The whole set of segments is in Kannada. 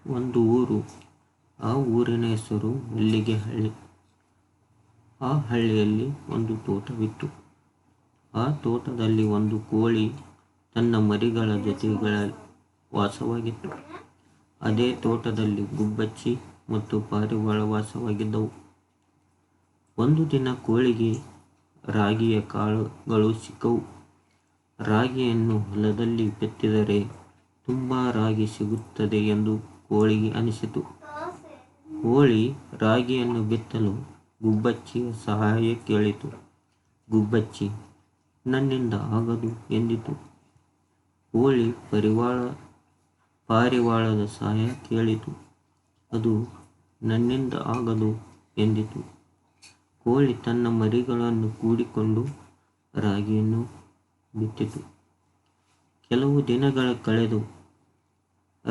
ಒಂದು ಊರು. ಆ ಊರಿನ ಹೆಸರು ಮಲ್ಲಿಗೆಹಳ್ಳಿ. ಆ ಹಳ್ಳಿಯಲ್ಲಿ ಒಂದು ತೋಟವಿತ್ತು. ಆ ತೋಟದಲ್ಲಿ ಒಂದು ಕೋಳಿ ತನ್ನ ಮರಿಗಳ ಜೊತೆಗಳ ವಾಸವಾಗಿತ್ತು. ಅದೇ ತೋಟದಲ್ಲಿ ಗುಬ್ಬಚ್ಚಿ ಮತ್ತು ಪಾರಿವಾಳ ವಾಸವಾಗಿದ್ದವು. ಒಂದು ದಿನ ಕೋಳಿಗೆ ರಾಗಿಯ ಕಾಳುಗಳು ಸಿಕ್ಕವು. ರಾಗಿಯನ್ನು ಹೊಲದಲ್ಲಿ ಬಿತ್ತಿದರೆ ತುಂಬ ರಾಗಿ ಸಿಗುತ್ತದೆ ಎಂದು ಕೋಳಿಗೆ ಅನಿಸಿತು. ಕೋಳಿ ರಾಗಿಯನ್ನು ಬಿತ್ತಲು ಗುಬ್ಬಚ್ಚಿಯ ಸಹಾಯ ಕೇಳಿತು. ಗುಬ್ಬಚ್ಚಿ ನನ್ನಿಂದ ಆಗದು ಎಂದಿತು. ಕೋಳಿ ಪಾರಿವಾಳದ ಸಹಾಯ ಕೇಳಿತು. ಅದು ನನ್ನಿಂದ ಆಗದು ಎಂದಿತು. ಕೋಳಿ ತನ್ನ ಮರಿಗಳನ್ನು ಕೂಡಿಕೊಂಡು ರಾಗಿಯನ್ನು ಬಿತ್ತಿತು. ಕೆಲವು ದಿನಗಳ ಕಳೆದವು.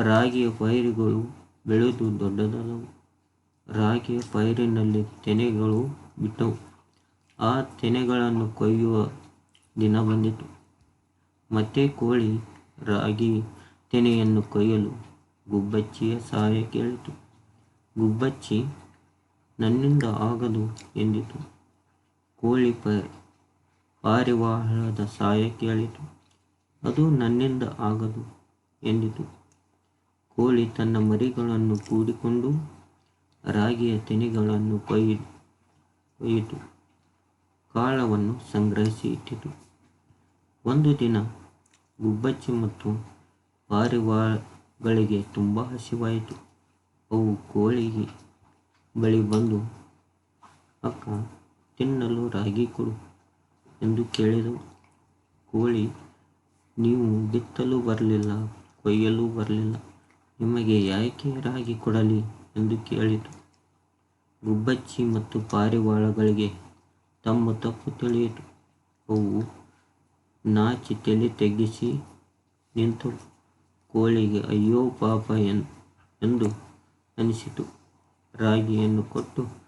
ರಾಗಿಯ ಪೈರುಗಳು ಬೆಳೆದು ದೊಡ್ಡದಾದವು. ರಾಗಿಯ ಪೈರಿನಲ್ಲಿ ತೆನೆಗಳು ಬಿಟ್ಟವು. ಆ ತೆನೆಗಳನ್ನು ಕೊಯ್ಯುವ ದಿನ ಬಂದಿತು. ಮತ್ತೆ ಕೋಳಿ ರಾಗಿ ತೆನೆಯನ್ನು ಕೊಯ್ಯಲು ಗುಬ್ಬಚ್ಚಿಯ ಸಹಾಯ ಕೇಳಿತು. ಗುಬ್ಬಚ್ಚಿ ನನ್ನಿಂದ ಆಗದು ಎಂದಿತು. ಕೋಳಿ ಪಾರಿವಾಳದ ಸಹಾಯ ಕೇಳಿತು. ಅದು ನನ್ನಿಂದ ಆಗದು ಎಂದಿತು. ಕೋಳಿ ತನ್ನ ಮರಿಗಳನ್ನು ಕೂಡಿಕೊಂಡು ರಾಗಿಯ ತೆನೆಗಳನ್ನು ಕೊಯ್ಯಿತು. ಕಾಳವನ್ನು ಸಂಗ್ರಹಿಸಿ ಇಟ್ಟಿತು. ಒಂದು ದಿನ ಗುಬ್ಬಚ್ಚಿ ಮತ್ತು ಪಾರಿವಾಳಗಳಿಗೆ ತುಂಬ ಹಸಿವಾಯಿತು. ಅವು ಕೋಳಿಗೆ ಬಳಿ ಬಂದು, ಅಕ್ಕ, ತಿನ್ನಲು ರಾಗಿ ಕೊಡು ಎಂದು ಕೇಳಿದವು. ಕೋಳಿ, ನೀವು ಬಿತ್ತಲು ಬರಲಿಲ್ಲ, ಕೊಯ್ಯಲು ಬರಲಿಲ್ಲ, ನಿಮಗೆ ಯಾಕೆ ರಾಗಿ ಕೊಡಲಿ ಎಂದು ಕೇಳಿತು. ಗುಬ್ಬಚ್ಚಿ ಮತ್ತು ಪಾರಿವಾಳಗಳಿಗೆ ತಮ್ಮ ತಪ್ಪು ತಿಳಿಯಿತು. ಅವು ನಾಚಿ ತಲೆ ತಗ್ಗಿಸಿ ನಿಂತವು. ಕೋಳಿಗೆ ಅಯ್ಯೋ ಪಾಪ ಎಂದು ಅನಿಸಿತು. ರಾಗಿಯನ್ನು ಕೊಟ್ಟು